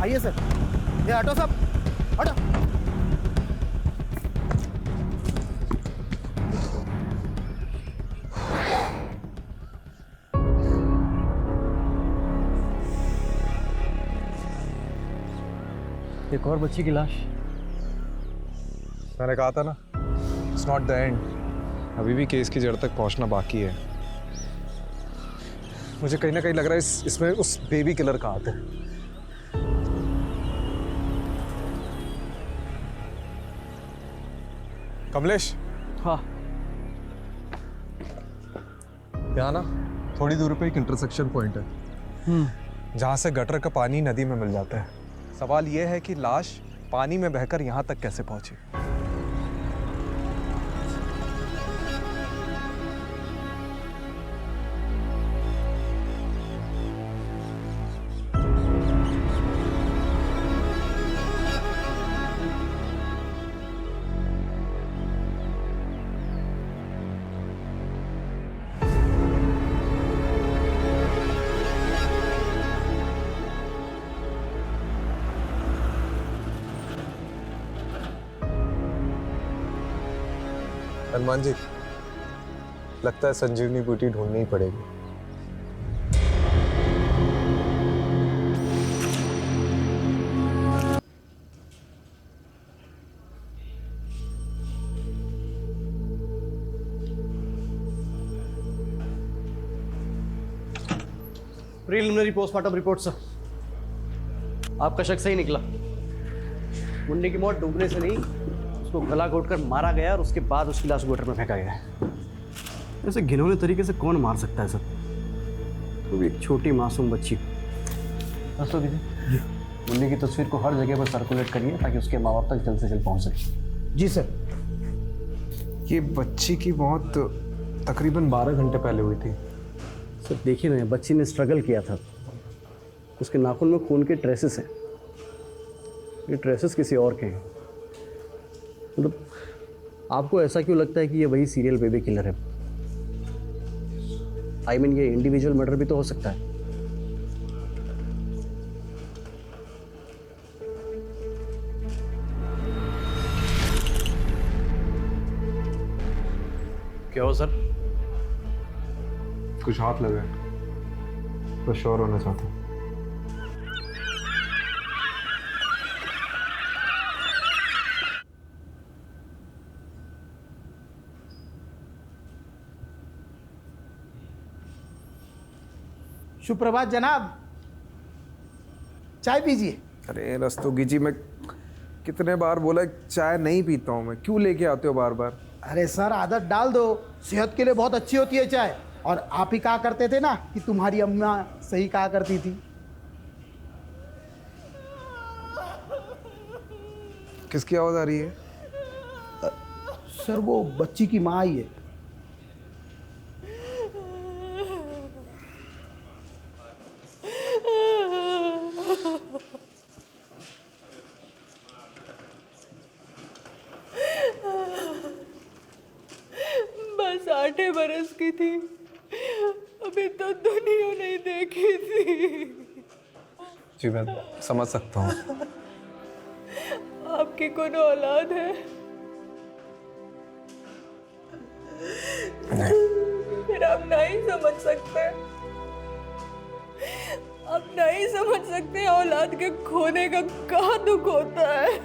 आइए सर। ये ऑटो साहब, ऑटो। एक और बच्ची की लाश। मैंने कहा था ना, इट्स नॉट द एंड। अभी भी केस की जड़ तक पहुंचना बाकी है। मुझे कहीं ना कहीं लग रहा है इसमें उस बेबी किलर का हाथ है। कमलेश। हाँ। यहाँ ना थोड़ी दूर पे एक इंटरसेक्शन पॉइंट है जहाँ से गटर का पानी नदी में मिल जाता है। सवाल यह है कि लाश पानी में बहकर यहाँ तक कैसे पहुंची। हनुमान जी, लगता है संजीवनी बूटी ढूंढनी ही पड़ेगी। Preliminary postmortem report sir. आपका शक सही निकला। मुन्नी की मौत डूबने से नहीं, उसको गला घोटकर मारा गया और उसके बाद उसकी लाश गटर में फेंका गया है। ऐसे घिनौने तरीके से कौन मार सकता है सर? वो भी एक छोटी मासूम बच्ची। बस तो दीजिए, मुन्नी की तस्वीर को हर जगह पर सर्कुलेट करिए ताकि उसके माँ बाप तक जल्द से जल्द पहुंच सके। जी सर। ये बच्ची की मौत तकरीबन 12 घंटे पहले हुई थी। सर देखिए ना, बच्ची ने स्ट्रगल किया था। उसके नाखून में खून के ट्रेसेस हैं। ये ट्रेसेस किसी और के हैं। मतलब आपको ऐसा क्यों लगता है कि ये वही सीरियल बेबी किलर है? आई मीन ये इंडिविजुअल मर्डर भी तो हो सकता है। क्या हो सर? कुछ हाथ लगे तो श्योर होना चाहता हूँ। सुप्रभात जनाब, चाय पीजिए। अरे रस्तोगी जी, मैं कितने बार बोला चाय नहीं पीता हूँ मैं, क्यों लेके आते हो बार बार? अरे सर, आदत डाल दो, सेहत के लिए बहुत अच्छी होती है चाय। और आप ही कहा करते थे ना कि तुम्हारी अम्मा सही कहा करती थी। किसकी आवाज आ रही है? सर वो बच्ची की माँ आई है। बस 8 बरस की थी, अभी तो दुनिया नहीं देखी थी। जी मैं समझ सकता हूँ। आपकी कौन औलाद है? फिर आप नहीं समझ सकते। आप नहीं समझ सकते औलाद के खोने का क्या दुख होता है।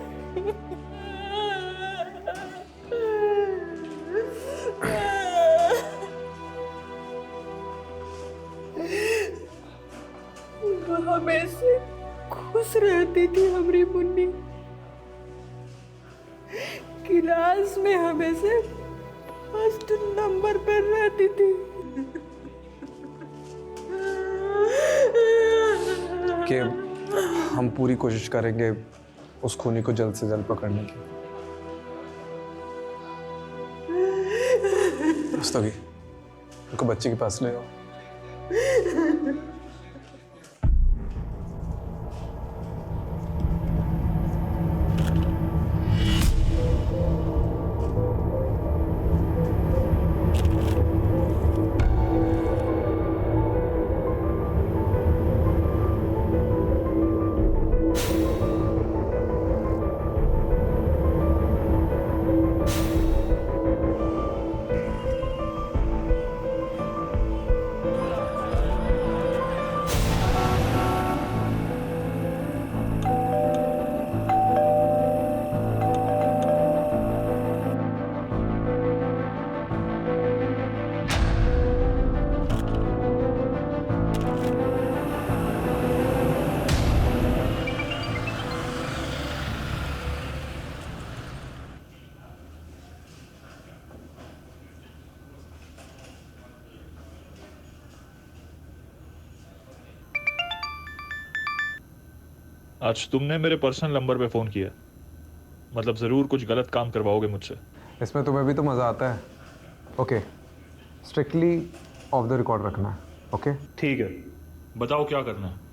हमेशा खुश रहती थी हमारी मुन्नी। क्लास में हमेशा फर्स्ट नंबर पर रहती थी। कि हम पूरी कोशिश करेंगे उस खूनी को जल्द से जल्द पकड़ने की। रस्तोगी, उनको बच्ची के पास ले आओ। आज तुमने मेरे पर्सनल नंबर पे फ़ोन किया, मतलब ज़रूर कुछ गलत काम करवाओगे मुझसे। इसमें तुम्हें भी तो मज़ा आता है। Okay, strictly of the record रखना है। ओके ठीक है, बताओ क्या करना है।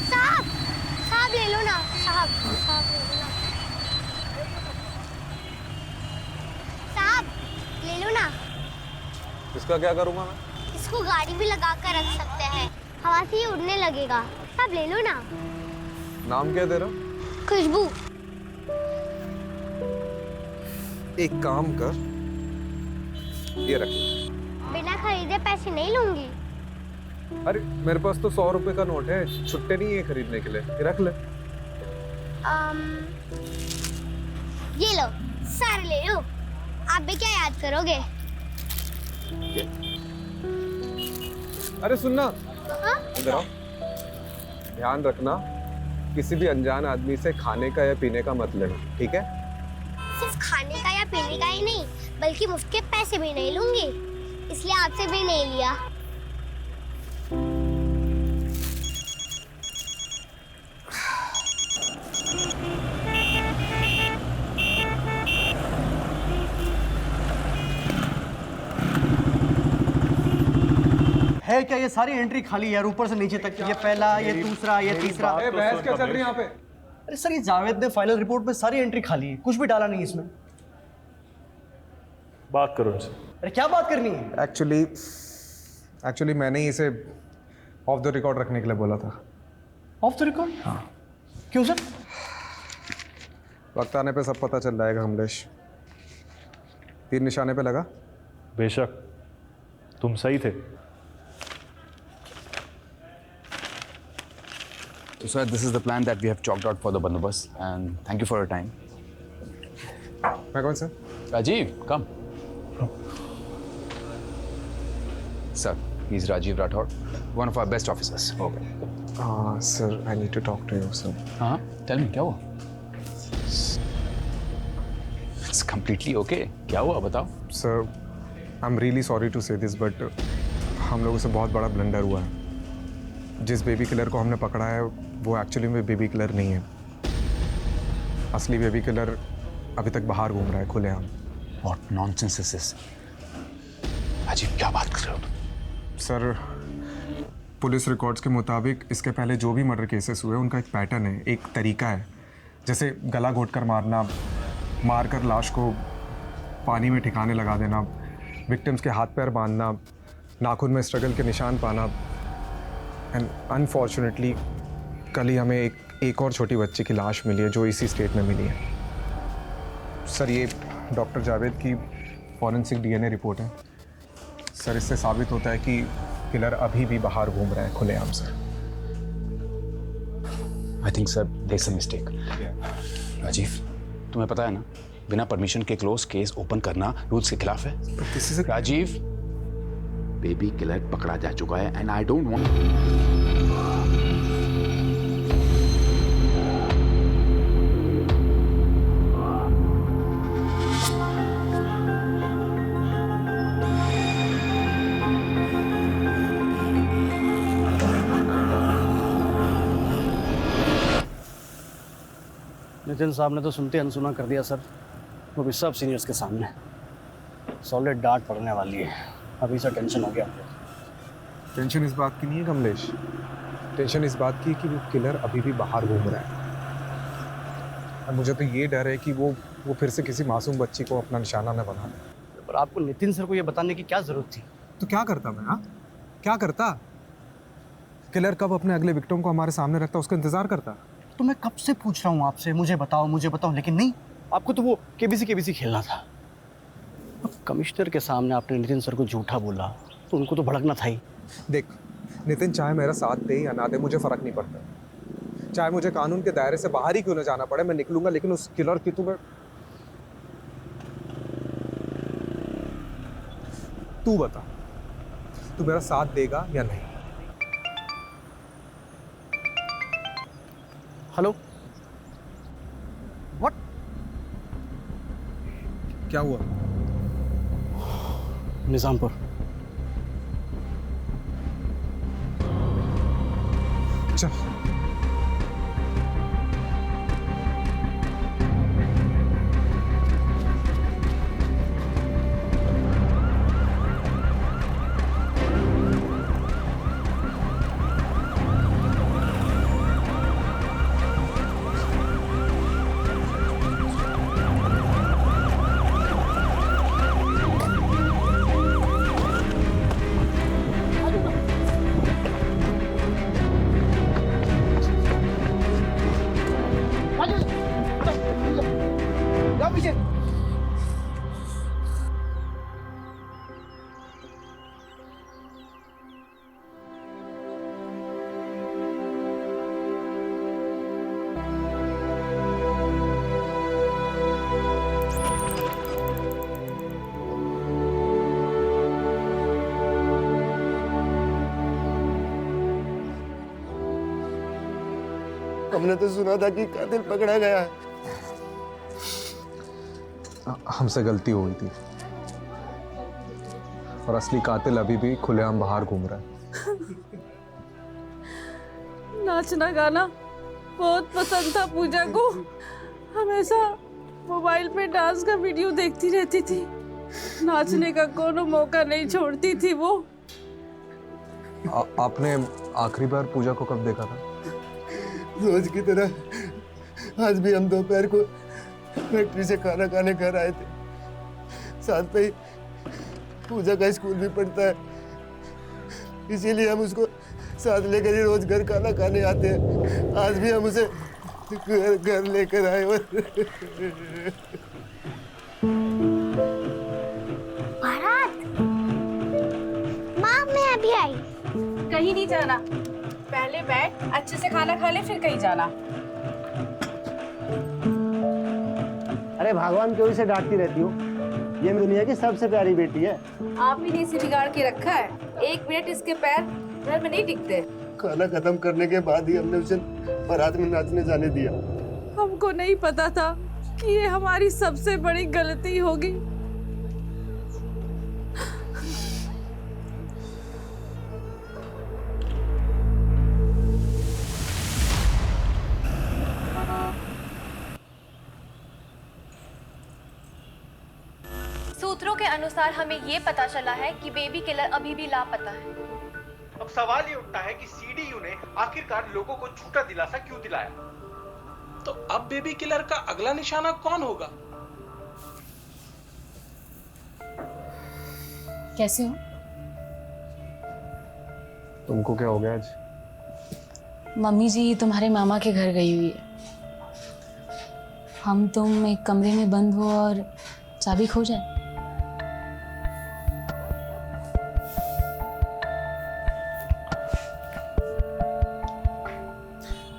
साहब, साहब ले लो ना, साहब, साहब ले लो ना, साहब ले लो ना। इसका क्या करूँगा मैं? इसको गाड़ी भी लगा कर रख सकते हैं, हवा से ही उड़ने लगेगा। साहब ले लो ना। नाम क्या दे रहा? खुशबू। एक काम कर, ये रख। बिना खरीदे पैसे नहीं लूंगी। अरे मेरे पास तो 100 रुपए का नोट है, छुट्टे नहीं है खरीदने के लिए, ये रख ले। ये लो, सारे ले लो। आप भी क्या याद करोगे? अरे सुनना, हाँ? इधर आओ। ध्यान रखना, किसी भी अनजान आदमी से खाने का या पीने का मत लेना, ठीक है? सिर्फ खाने का या पीने का ही नहीं, बल्कि मुफ्त के पैसे भी नहीं लूंगी, इसलिए आपसे भी नहीं लिया। है क्या ये सारी एंट्री खाली है यार, ऊपर से नीचे तक। ये पहला, ये दूसरा, ये तीसरा। बहस क्या चल रही है यहाँ पे? अरे सर, ये जावेद ने फाइनल रिपोर्ट में सारी एंट्री खाली है, कुछ भी डाला नहीं इसमें। बात करो इनसे। अरे क्या बात करनी है? एक्चुअली मैंने ही इसे ऑफ द रिकॉर्ड रखने के लिए बोला था। Of the record? हाँ। क्यों सर? वक्त आने पे सब पता चल जाएगा कमलेश। तीर निशाने पे लगा? बेशक, तुम सही थे। So, sir, this is the plan that we have chalked out for the bandobast, and thank you for your time. मैं कौन सा? Rajiv, come. Sir, he's Rajiv Rathod, one of our best officers. Okay. Sir, I need to talk to you, sir. हाँ, tell me, क्या हुआ? It's completely okay. क्या हुआ, बताओ? Sir, I'm really sorry to say this, but हम लोगों से बहुत बड़ा ब्लंडर हुआ है। जिस बेबी किलर को हमने पकड़ा है, वो एक्चुअली में बेबी किलर नहीं है। असली बेबी किलर अभी तक बाहर घूम रहा है खुलेआम। What nonsense is this? Rajiv, क्या बात कर रहे हो तुम? सर, पुलिस रिकॉर्ड्स के मुताबिक इसके पहले जो भी मर्डर केसेस हुए, उनका एक पैटर्न है, एक तरीका है। जैसे गला घोंटकर मारना, मारकर लाश को पानी में ठिकाने लगा देना, विक्टिम्स के हाथ पैर बांधना, नाखून में स्ट्रगल के निशान पाना। एंड अनफॉर्चुनेटली कल ही हमें एक और छोटी बच्ची की लाश मिली है, जो इसी स्टेट में मिली है। सर, ये डॉक्टर जावेद की फॉरेंसिक डीएनए रिपोर्ट है। सर, इससे साबित होता है कि किलर अभी भी बाहर घूम रहा है खुलेआम से। I think sir, there's a mistake. Rajiv, तुम्हें पता है ना, बिना परमिशन के क्लोज केस ओपन करना रूल्स के खिलाफ है। राजीव, बेबी किलर पकड़ा जा चुका है and I don't want. Nitin साहब ने तो सुनते अनसुना कर दिया सर, वो भी सब सीनियर्स के सामने। सॉलिड डांट पड़ने वाली है। अभी से टेंशन हो गया। टेंशन इस बात की नहीं है कमलेश, टेंशन इस बात की है कि वो किलर अभी भी बाहर घूम रहा है। और मुझे तो ये डर है कि वो फिर से किसी मासूम बच्ची को अपना निशाना न बना दे। पर आपको नितिन सर को ये बताने की क्या जरूरत थी? तो क्या करता मैं? हाँ, क्या करता? किलर कब अपने अगले विक्टिम को हमारे सामने रखता, उसका इंतजार करता। तो मैं कब से पूछ रहा हूँ आपसे, मुझे बताओ, लेकिन नहीं, आपको तो वो केबीसी खेलना था। अब कमिश्नर के सामने आपने नितिन सर को झूठा बोला, तो उनको तो भड़कना था ही। देख, नितिन चाहे मेरा साथ दे या ना दे, मुझे फर्क नहीं पड़ता। चाहे मुझे कानून के दायरे से बाहर ही क्यों ना जाना पड़े, मैं निकलूंगा, लेकिन उस किलर की तुम्हें। तू बता, तू मेरा साथ देगा या नहीं? Hello, what? क्या हुआ? निज़ामपुर। चल जाओ पीछे। हमने तो सुना था कि कातिल पकड़ा गया है। हमसे गलती हो गई थी और असली कातिल अभी भी खुलेआम बाहर घूम रहा है। नाचना गाना बहुत पसंद था पूजा को। हमेशा मोबाइल पे डांस का वीडियो देखती रहती थी। नाचने का कोनो मौका नहीं छोड़ती थी वो। आपने आखिरी बार पूजा को कब देखा था? रोज की तरह आज भी हम दोपहर को फैक्ट्री से खाना खाने घर आए थे। साथ में ही पूजा का स्कूल भी पढ़ता है, इसीलिए हम उसको साथ लेकर ही रोज घर खाना खाने आते हैं। आज भी हम उसे घर लेकर आए। बारात। माँ मैं अभी आई। कहीं नहीं जाना, पहले बैठ अच्छे से खाना खा ले फिर कहीं जाना। अरे भगवान क्यों इसे डांटती रहती हो? ये दुनिया की सबसे प्यारी बेटी है। आप ही ने इसे बिगाड़ के रखा है। 1 मिनट इसके पैर घर में नहीं टिकते। खाना खत्म करने के बाद ही हमने उसे बारात में नाचने जाने दिया। हमको नहीं पता था कि ये हमारी सबसे बड़ी गलती होगी। सूत्रों के अनुसार हमें ये पता चला है कि बेबी किलर अभी भी लापता है। अब सवाल ये उठता है कि सीडीयू ने आखिरकार लोगों को झूठा दिलासा क्यों दिलाया? तो अब बेबी किलर का अगला निशाना कौन होगा? कैसे हो? तुमको क्या हो गया आज? मम्मी जी तुम्हारे मामा के घर गई हुई है। हम तुम एक कमरे में बंद हो और चाबी खो जाए।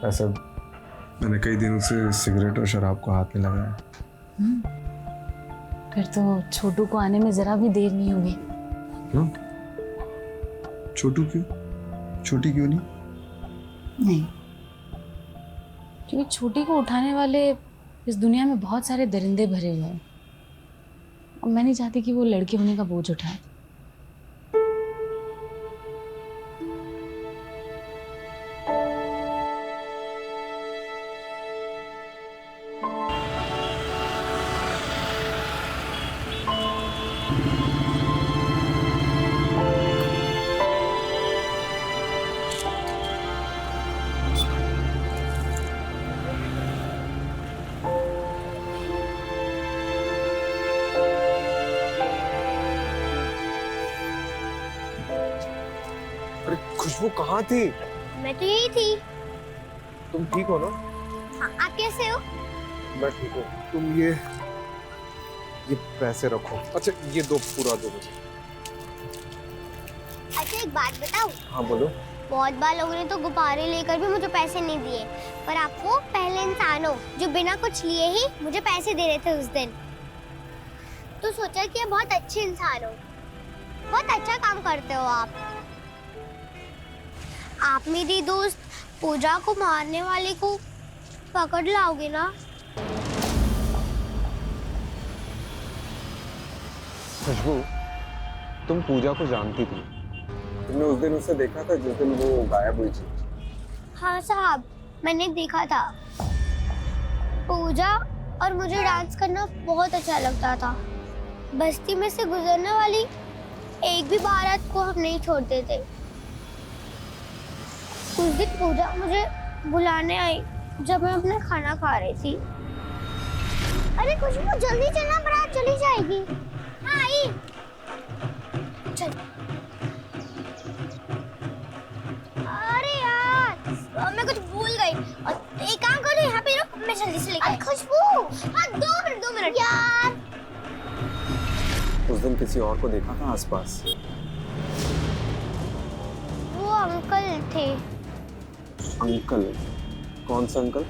ऐसा मैंने कई दिनों से सिगरेट और शराब को हाथ में लगाया। फिर तो छोटू को आने में जरा भी देर नहीं होगी। क्यों? छोटू क्यों? छोटी क्यों नहीं? नहीं, क्योंकि छोटी को उठाने वाले इस दुनिया में बहुत सारे दरिंदे भरे हुए हैं और मैं नहीं चाहती कि वो लड़के होने का बोझ उठाए। खुशबू कहाँ थी? मैं तो यही थी। तुम ठीक हो ना? हाँ, आप कैसे हो? मैं ठीक हूँ। तुम ये पैसे रखो। अच्छा ये दो, पूरा दो मुझे। अच्छा एक बात बताऊं? हाँ बोलो। बहुत बार लोगों ने तो गुब्बारे लेकर भी मुझे पैसे नहीं दिए, पर आप वो पहले इंसान हो जो बिना कुछ लिए ही मुझे पैसे दे रहे थे उस दिन। तो सोचा कि ये बहुत अच्छे इंसान हो, बहुत अच्छा काम करते हो आप। आप मेरी दोस्त पूजा को मारने वाले को पकड़ लाओगे ना? खुशबू, तुम पूजा को जानती थी? तुमने उस दिन उसे देखा था जिस दिन वो गायब हुई थी? हाँ साहब, मैंने देखा था। पूजा और मुझे डांस करना बहुत अच्छा लगता था। बस्ती में से गुजरने वाली एक भी बारात को हम नहीं छोड़ते थे। उस दिन पूजा मुझे बुलाने आई जब मैं अपना खाना खा रही थी। अरे खुशबू जल्दी चलना, बारात चली जाएगी। हाँ आई। चल। अरे यार मैं कुछ भूल गई। एक काम करो, यहाँ पे रुक, मैं जल्दी से लेकर। खुशबू हाँ 2 मिनट यार। उस दिन किसी और को देखा था आसपास? वो अंकल थे। अंकल? कौन सा अंकल?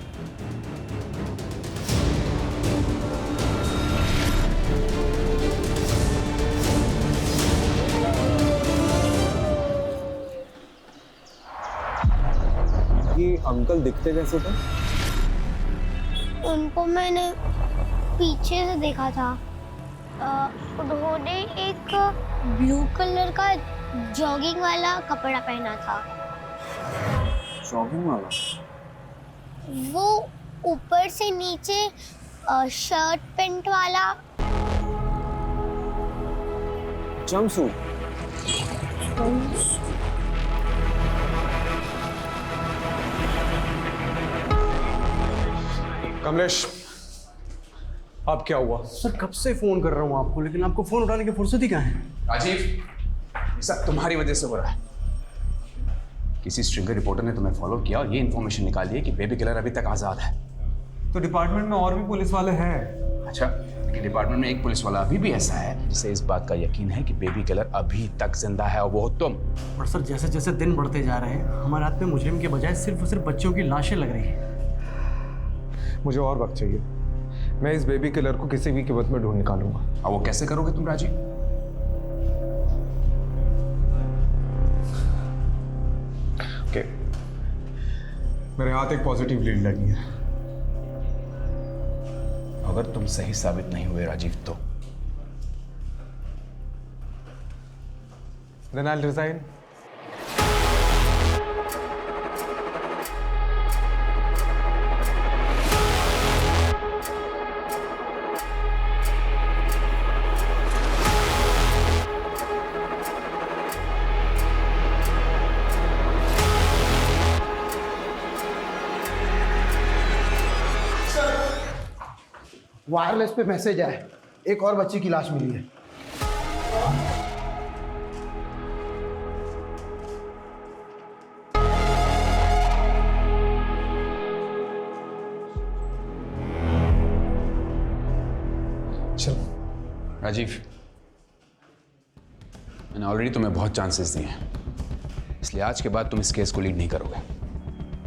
ये अंकल दिखते कैसे थे? उनको मैंने पीछे से देखा था। उन्होंने एक ब्लू कलर का जॉगिंग वाला कपड़ा पहना था। जॉगिंग वाला? वो ऊपर से नीचे शर्ट पैंट वाला। जंपसूट? कमलेश, अब क्या हुआ? सर कब से फोन कर रहा हूँ आपको, लेकिन आपको फोन उठाने की फुर्सत ही कहाँ है? राजीव, ये सब तुम्हारी वजह से हो रहा है। किसी स्ट्रिंगर रिपोर्टर ने तुम्हें फॉलो किया और ये इन्फॉर्मेशन निकाली है कि बेबी किलर अभी तक आजाद है। तो डिपार्टमेंट में और भी पुलिस वाले हैं। अच्छा, लेकिन डिपार्टमेंट में एक पुलिस वाला अभी भी ऐसा है जिसे इस बात का यकीन है कि बेबी किलर अभी तक जिंदा है, और वो तुम। और सर जैसे जैसे दिन बढ़ते जा रहे हैं हमारे हाथ में मुजरिम के बजाय सिर्फ और सिर्फ बच्चों की लाशें लग रही हैं। मुझे और वक्त चाहिए। मैं इस बेबी किलर को किसी भी कीमत में ढूंढ निकालूंगा। और वो कैसे करोगे तुम राजीव? ओके, मेरे हाथ एक पॉजिटिव लीड लगी है। अगर तुम सही साबित नहीं हुए राजीव तो Then I'll resign. वायरलेस पे मैसेज आया, एक और बच्ची की लाश मिली है। चल राजीव, मैंने ऑलरेडी तुम्हें बहुत चांसेस दिए हैं, इसलिए आज के बाद तुम इस केस को लीड नहीं करोगे।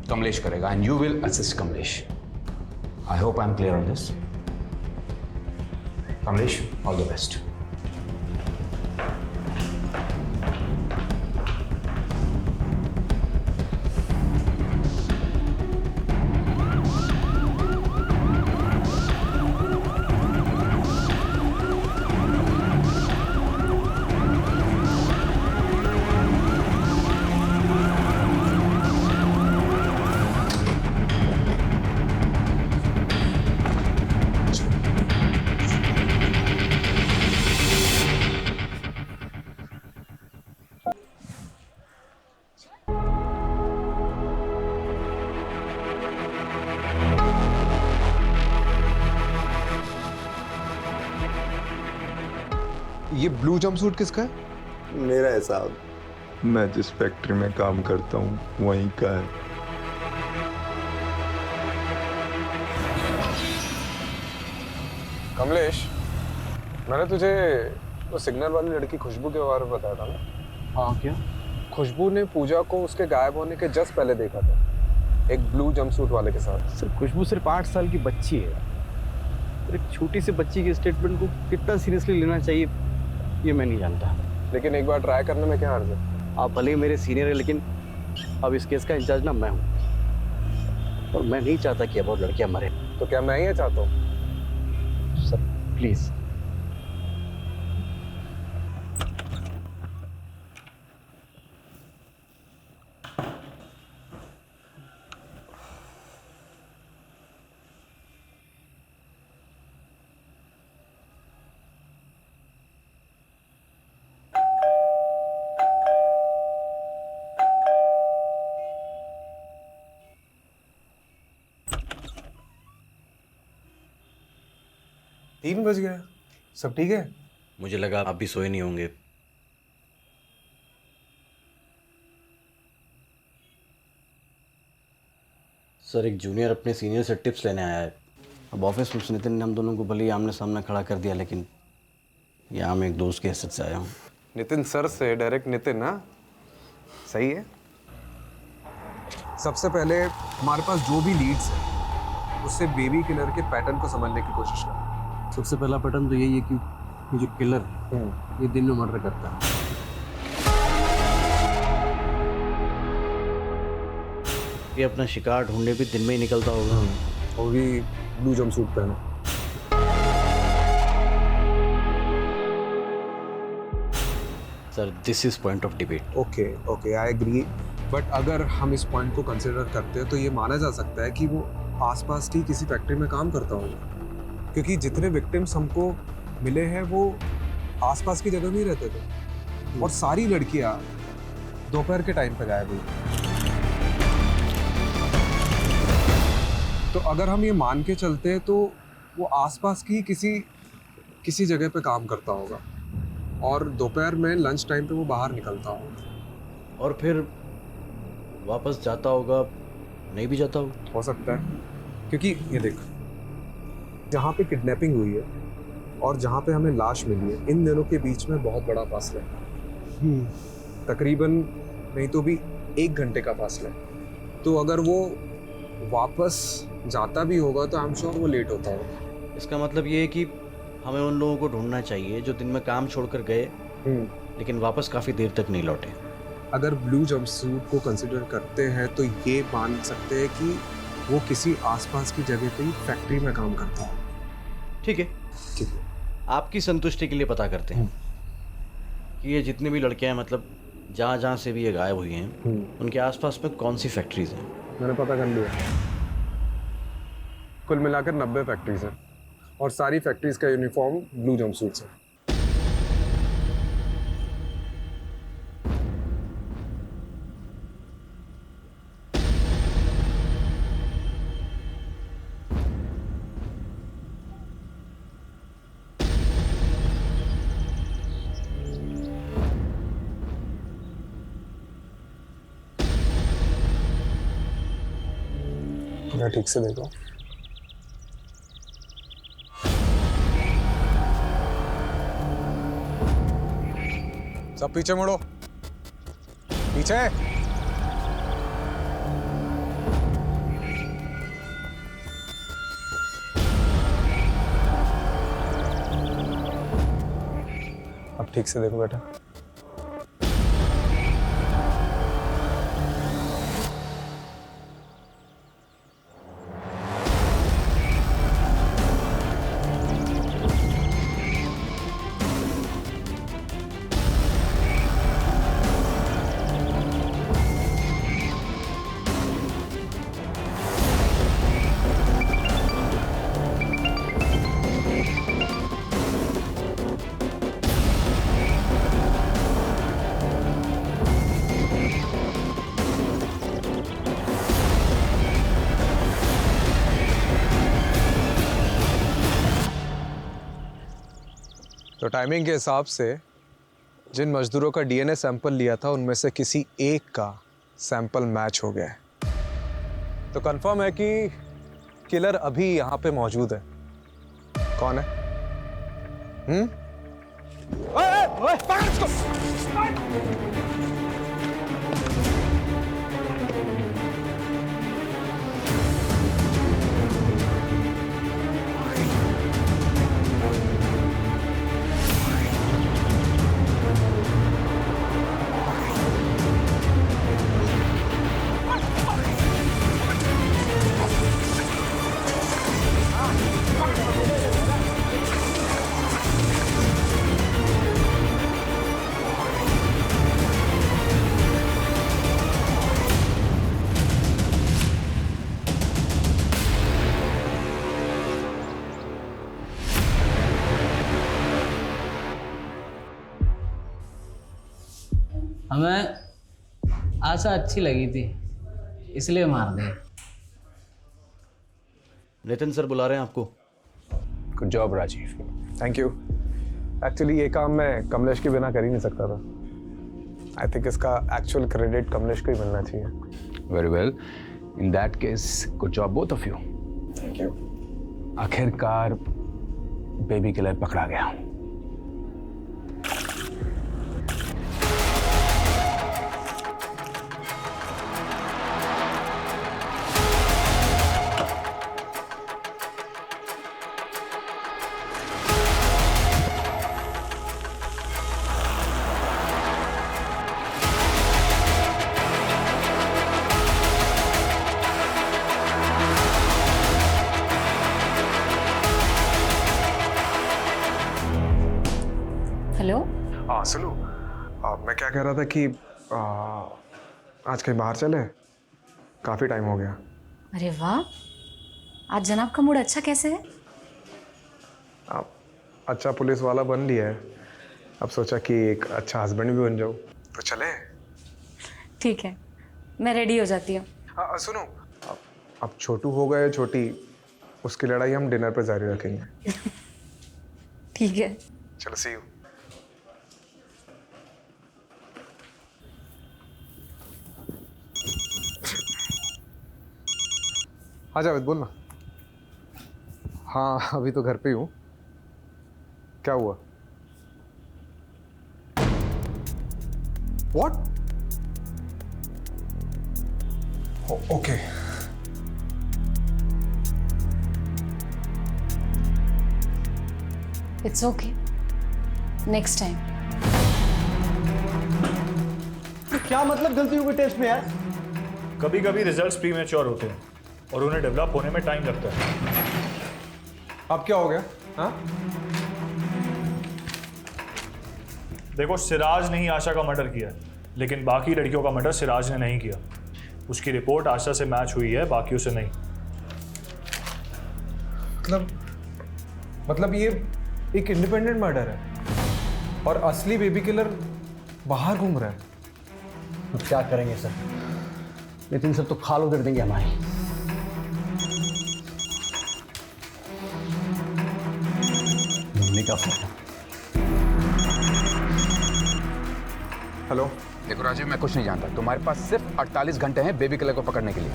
कमलेश करेगा and you will assist Kamlesh. I hope I am clear on this. Kamlesh, all the best. ये ब्लू जंपसूट किसका है? मेरा है साहब। मैं जिस फैक्ट्री में काम करता हूँ वहीं का है। कमलेश, मैंने तुझे वो सिग्नल वाली लड़की खुशबू के बारे में बताया था ना? हाँ क्या? खुशबू ने पूजा को उसके गायब होने के जस्ट पहले देखा था, एक ब्लू जंपसूट वाले के साथ। सर खुशबू सिर्फ 8 साल की बच्ची है। तो एक छोटी सी बच्ची के स्टेटमेंट को कितना सीरियसली लेना चाहिए ये मैं नहीं जानता। लेकिन एक बार ट्राई करने में क्या हर्ज है? आप भले ही मेरे सीनियर हैं, लेकिन अब इस केस का इंचार्ज ना मैं हूँ, और मैं नहीं चाहता कि अब और लड़कियां मरे। तो क्या मैं ये चाहता हूँ? Sir please. 3 बज गया, सब ठीक है? मुझे लगा आप भी सोए नहीं होंगे। सर, एक जूनियर अपने सीनियर से टिप्स लेने आया है। अब ऑफिस में नितिन ने हम दोनों को भले ही आमने सामना खड़ा कर दिया, लेकिन यहाँ मैं एक दोस्त की हैसियत से आया हूँ। नितिन सर से डायरेक्ट नितिन ना, सही है। सबसे पहले हमारे पास जो भी लीड्स है उससे बेबी किलर के पैटर्न को समझने की कोशिश करें। सबसे पहला पैटर्न तो यही है कि ये जो किलर ये दिन में मर्डर करता है। ये अपना शिकार ढूंढने भी दिन में ही निकलता होगा। वो भी ब्लू जंपसूट पहने। Sir, this is point of debate. Okay, I agree. But अगर हम इस पॉइंट को कंसिडर करते हैं तो ये माना जा सकता है कि वो आसपास की किसी फैक्ट्री में काम करता होगा, क्योंकि जितने विक्टिम्स हमको मिले हैं वो आसपास की जगह में ही रहते थे और सारी लड़कियां दोपहर के टाइम पे गायब हुई। तो अगर हम ये मान के चलते हैं तो वो आसपास की किसी जगह पे काम करता होगा और दोपहर में लंच टाइम पे वो बाहर निकलता होगा और फिर वापस जाता होगा, नहीं भी जाता हो सकता है। क्योंकि ये देख, जहाँ पे किडनैपिंग हुई है और जहाँ पे हमें लाश मिली है, इन दोनों के बीच में बहुत बड़ा फासला है। तकरीबन नहीं तो भी 1 घंटे का फासला है। तो अगर वो वापस जाता भी होगा तो आई एम श्योर वो लेट होता होगा। इसका मतलब ये है कि हमें उन लोगों को ढूंढना चाहिए जो दिन में काम छोड़कर गए लेकिन वापस काफ़ी देर तक नहीं लौटे। अगर ब्लू जंपसूट को कंसिडर करते हैं तो ये मान सकते हैं कि वो किसी आसपास की जगह पे ही फैक्ट्री में काम करता है। ठीक है, आपकी संतुष्टि के लिए पता करते हैं कि ये जितने भी लड़के हैं, मतलब जहाँ से भी ये गायब हुई हैं, उनके आसपास में कौन सी फैक्ट्रीज हैं। मैंने पता कर लिया, कुल मिलाकर 90 फैक्ट्रीज हैं और सारी फैक्ट्रीज का यूनिफॉर्म ब्लू जंपसूट्स है। ठीक से देखो। सब पीछे मुड़ो, पीछे। अब ठीक से देखो बेटा। तो टाइमिंग के हिसाब से जिन मजदूरों का डीएनए सैंपल लिया था उनमें से किसी एक का सैंपल मैच हो गया है। तो कंफर्म है कि किलर अभी यहाँ पे मौजूद है। कौन है? ओए, पकड़ इसको। हमें आशा अच्छी लगी थी इसलिए मार दे। नितिन सर बुला रहे हैं आपको। Good job Rajiv. Thank you. Actually ये काम मैं कमलेश के बिना कर ही नहीं सकता था। आई थिंक इसका एक्चुअल क्रेडिट कमलेश को ही मिलना चाहिए। Very well, in that case good job both of you. Thank you. आखिरकार बेबी किलर पकड़ा गया। हेलो। हाँ सुनो, मैं क्या कह रहा था कि आज कहीं बाहर चले, काफ़ी टाइम हो गया। अरे वाह, आज जनाब का मूड अच्छा कैसे है? अच्छा पुलिस वाला बन लिया है, अब सोचा कि एक अच्छा हस्बैंड भी बन जाऊँ, तो चले। ठीक है, मैं रेडी हो जाती हूँ। सुनो, अब छोटू हो गए छोटी, उसकी लड़ाई हम डिनर पे जारी रखेंगे। ठीक है, चलो सी यू। हाँ जावेद बोल ना। हाँ अभी तो घर पे ही हूँ। क्या हुआ? What? Okay. It's okay, next time. तो क्या मतलब गलती हो गई टेस्ट में यार? कभी कभी रिजल्ट्स प्रीमेच्योर होते हैं और उन्हें डेवलप होने में टाइम लगता है। अब क्या हो गया? हाँ? देखो, सिराज ने ही आशा का मर्डर किया है, लेकिन बाकी लड़कियों का मर्डर सिराज ने नहीं किया। उसकी रिपोर्ट आशा से मैच हुई है, बाकियों से नहीं। मतलब ये एक इंडिपेंडेंट मर्डर है और असली बेबी किलर बाहर घूम रहा है। तो क्या करेंगे सर, लेकिन सब तो खाल उधर देंगे हमारी। मम्मी का फोन। हेलो। देखो राजीव, मैं कुछ नहीं जानता। तुम्हारे पास सिर्फ 48 घंटे हैं बेबी किलर को पकड़ने के लिए।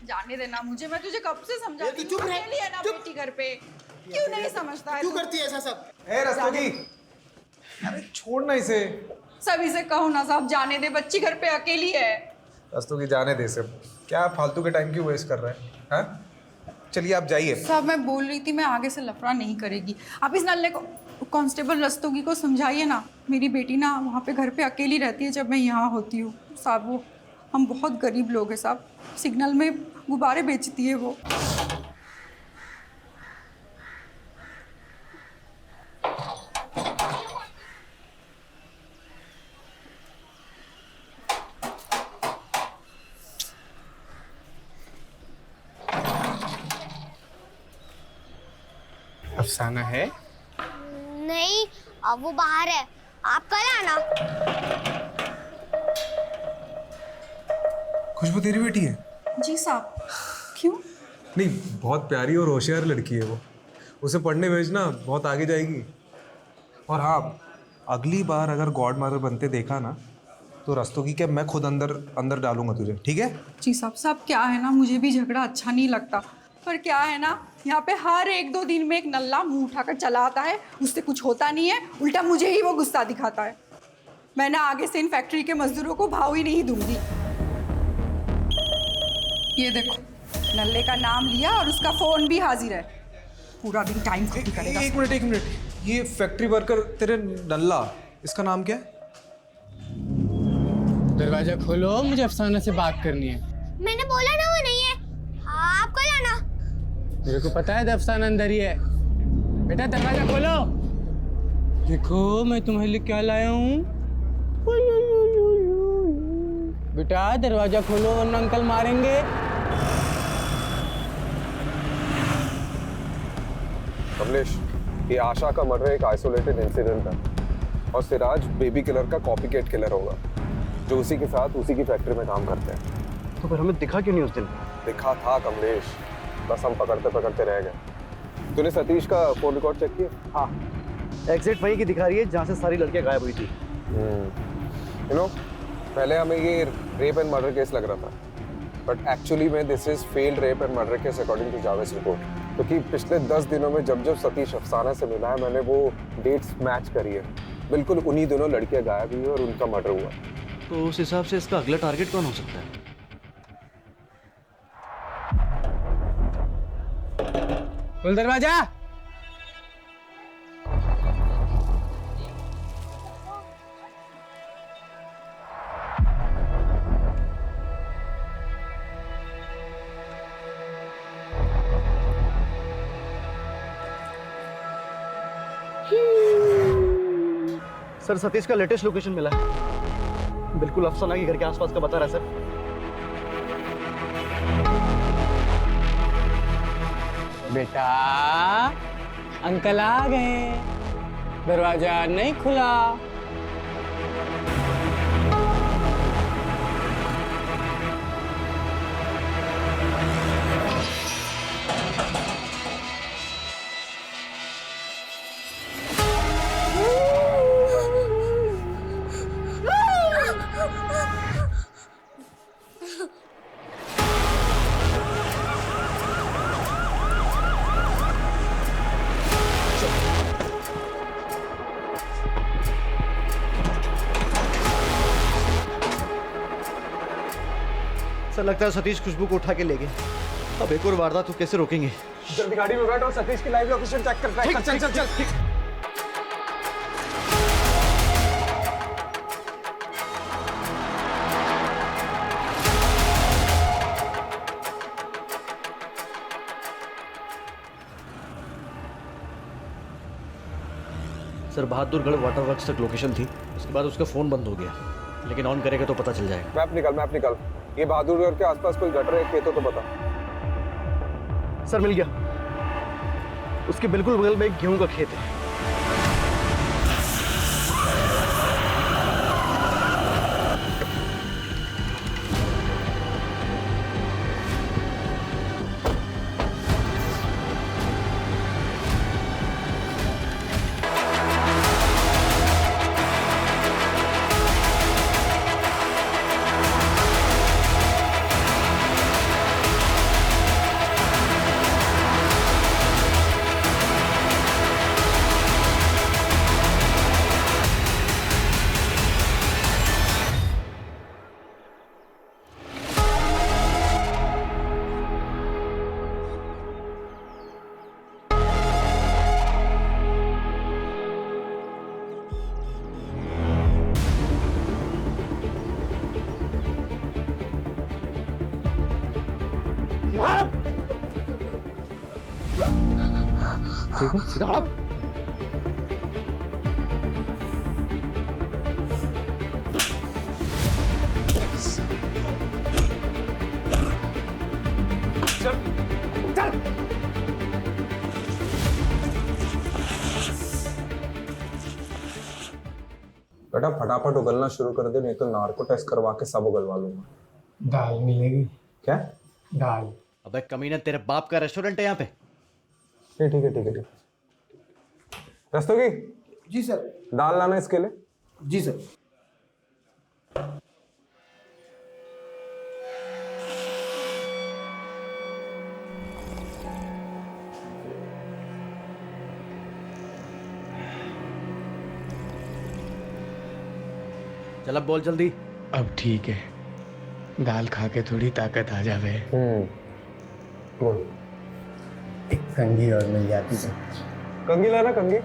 जाने देना मुझे, मैं तुझे कब से समझाती हूँ। चुप रह ना बेटी घर पे, क्यों नहीं समझता है? क्यों करती है ऐसा सब? ए रस्तोगी, अरे छोड़ना इसे। सभी से कहो ना साहब, जाने दे, बच्ची घर पे अकेली है। रस्तोगी जाने दे सब, क्या फालतू के टाइम क्यों वेस्ट कर रहे हैं? हाँ? चलिए आप जाइए। साहब मैं बोल रही थी, मैं आगे से लफड़ा नहीं करेगी। आप इस नल्ले को, कांस्टेबल रस्तोगी को समझाइए ना। मेरी बेटी ना वहाँ पे घर पे अकेली रहती है जब मैं यहाँ होती हूँ साहब। वो हम बहुत गरीब लोग हैं साहब, सिग्नल में गुब्बारे बेचती है वो। अफसाना है? नहीं, अब वो बाहर है, आप कल आना। खुशबू तेरी बेटी है? जी साहब। क्यों? नहीं, बहुत प्यारी और होशियार लड़की है वो। उसे पढ़ने भेजना, बहुत आगे जाएगी। और हाँ, अगली बार अगर गॉड मदर बनते देखा ना, तो रस्तोगी क्या मैं खुद अंदर डालूंगा तुझे, ठीक है? जी साहब। साहब क्या है ना, मुझे भी झगड़ा अच्छा नहीं लगता, पर क्या है ना, यहाँ पे हर 1-2 दिन में एक नल्ला मुंह उठाकर चला आता है, उससे कुछ होता नहीं है, उल्टा मुझे ही वो गुस्सा दिखाता है। मैं ना आगे से इन फैक्ट्री के मजदूरों को भाव ही नहीं दूंगी। ये देखो, नल्ले का नाम लिया और उसका फोन भी हाजिर है। पूरा दिन टाइम खत्म करेगा। एक मिनट, ये फैक्ट्री वर्कर तेरे नल्ला, इसका नाम क्या है? दरवाजा खोलो, मुझे अफसाना से बात करनी है। मैंने बोला ना वो नहीं है, आप कल आना। मेरे को पता है अफसाना अंदर ही है। बेटा दरवाजा खोलो। देखो मैं तुम्हारे लिए क्या लाया हूँ। बेटा दरवाजा खोलो वरना अंकल मारेंगे। कमलेश, ये आशा का मर्डर एक आइसोलेटेड इंसिडेंट है और सिराज बेबी किलर का कॉपीकैट किलर होगा जो उसी के साथ उसी की फैक्ट्री में काम करते हैं। तो फिर हमें दिखा क्यों नहीं उस दिन? दिखा था कमलेश, बस हम पकड़ते पकड़ते रह गए। तूने सतीश का फोन रिकॉर्ड चेक किया? हाँ, एग्जैक्ट वहीं की दिखा रही है जहाँ से सारी लड़कियाँ गायब हुई थी। यू नो, पहले हमें ये रेप एंड मर्डर केस लग रहा था, बट एक्चुअली में this is failed rape and murder case according to Javed report. क्योंकि पिछले 10 दिनों में जब जब सतीश अफसाना से मिला है, मैंने वो डेट्स मैच करी है। बिल्कुल उन्हीं दोनों लड़कियां गायब हुई और उनका मर्डर हुआ। तो उस हिसाब से इसका अगला टारगेट कौन हो सकता है? खोल दरवाजा। सर, सतीश का लेटेस्ट लोकेशन मिला है। बिल्कुल अफसाना के घर के आसपास का बता रहा है सर। बेटा, अंकल आ गए, दरवाजा नहीं खुला। सर, लगता है सतीश खुशबू को उठा के ले गए। अब एक और वारदात तो कैसे रोकेंगे? जल्दी गाड़ी में बैठ और सतीश की लाइव लोकेशन चेक कर। चल चल चल। सर, बहादुरगढ़ वाटर वर्क्स तक लोकेशन थी, उसके बाद उसका फ़ोन बंद हो गया, लेकिन ऑन करेगा तो पता चल जाएगा। मैप निकाल। ये बहादुरगढ़ के आसपास कोई गटर है, खेतों तो बता। सर, मिल गया। उसके बिल्कुल बगल में एक गेहूं का खेत है। ठीक है, सीधा हट। बेटा फटाफट उगलना शुरू कर दे, नहीं तो नार्को टेस्ट करवा के सब उगलवा लूंगा। दाल मिलेगी क्या? दाल। अबे कमीना, तेरे बाप का रेस्टोरेंट है यहाँ पे? ठीक है। रस्तोगी? जी सर। दाल लाना इसके लिए। जी सर। चल अब बोल जल्दी। अब ठीक है, दाल खा के थोड़ी ताकत आ जावे। बोल। एक कंघी और मिल जाती है। कंघी लाना, कंघी।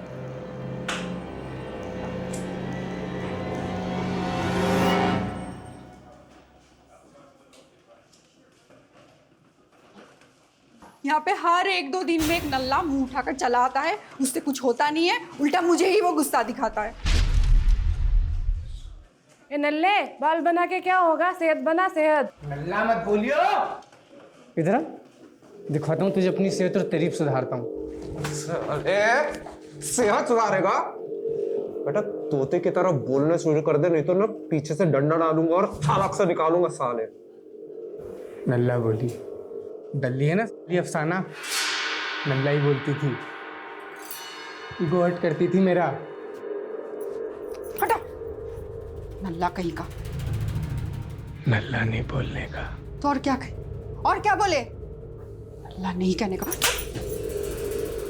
यहाँ पे हर 1-2 दिन में एक नल्ला मुंह उठाकर चला आता है, उससे कुछ होता नहीं है, उल्टा मुझे ही वो गुस्सा दिखाता है। ए नल्ले, बाल बना के क्या होगा? सेहत बना, सेहत। नल्ला मत बोलियो। इधर दिखाता हूँ तुझे अपनी सेहत और तारीफ सुधारता हूँ। सेहत सुधारेगा? बेटा तोते की तरह बोलने शुरू कर दे, नहीं तो ना पीछे से डंडा डालूंगा और छालक से निकालूंगा साले। नल्ला बोली, डल्ली है ना ये अफसाना, नल्ला ही बोलती थी, ईगो हर्ट करती थी मेरा। हटा, नल्ला कहीं का। नल्ला नहीं बोलने का तो और क्या कहे? और क्या बोले? नल्ला नहीं कहने का।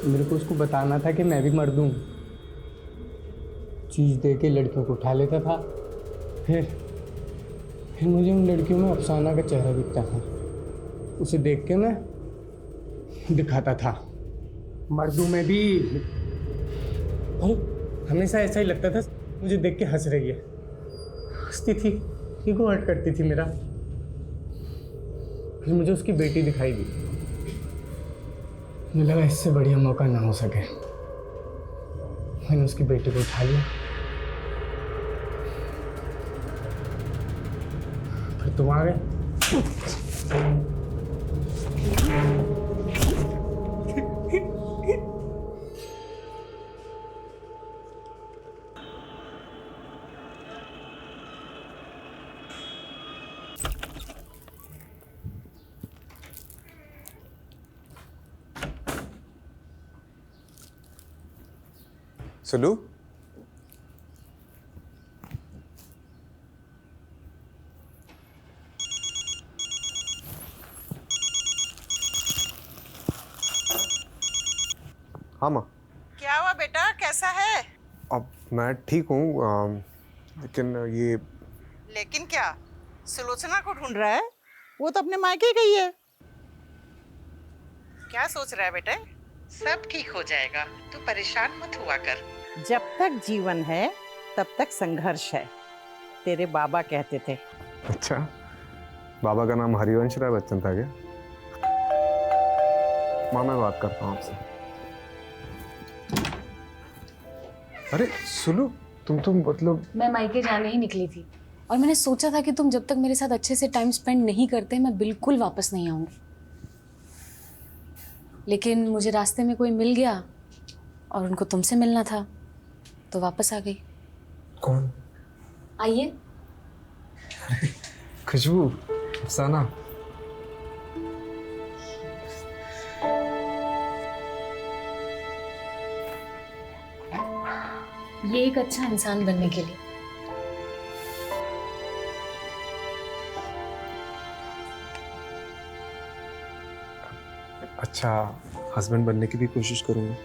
मेरे को उसको बताना था कि मैं भी मर्द हूँ। चीज दे के लड़कियों को उठा लेता था, फिर मुझे उन लड़कियों में अफसाना का चेहरा दिखता था, उसे देख के मैं दिखाता था मर्दों में भी। और हमेशा ऐसा ही लगता था मुझे देख के हंस रही है, हंसती थी, ईगो हर्ट करती थी मेरा। फिर मुझे उसकी बेटी दिखाई दी, मुझे लगा इससे बढ़िया मौका ना हो सके, मैंने उसकी बेटी को उठा लिया। फिर तुम आ गए। सुलू, हाँ माँ। क्या हुआ बेटा, कैसा है? अब मैं ठीक हूँ, लेकिन ये लेकिन क्या? सुलोचना को ढूंढ रहा है? वो तो अपने मायके गई है। क्या सोच रहा है बेटे? सब ठीक हो जाएगा, तू परेशान मत हुआ कर। जब तक जीवन है तब तक संघर्ष है, तेरे बाबा कहते थे। अच्छा, बाबा का नाम हरिवंश राय बच्चन था क्या? माँ मैं बात करता हूँ आपसे। अरे सुलू, तुम मतलब। मैं मायके जाने ही निकली थी और मैंने सोचा था कि तुम जब तक मेरे साथ अच्छे से टाइम स्पेंड नहीं करते मैं बिल्कुल वापस नहीं आऊंगी, लेकिन मुझे रास्ते में कोई मिल गया और उनको तुमसे मिलना था तो वापस आ गई। कौन? आइए। खुशबू, अफसाना। ये एक अच्छा इंसान बनने के लिए। अच्छा हस्बैंड बनने की भी कोशिश करूंगा।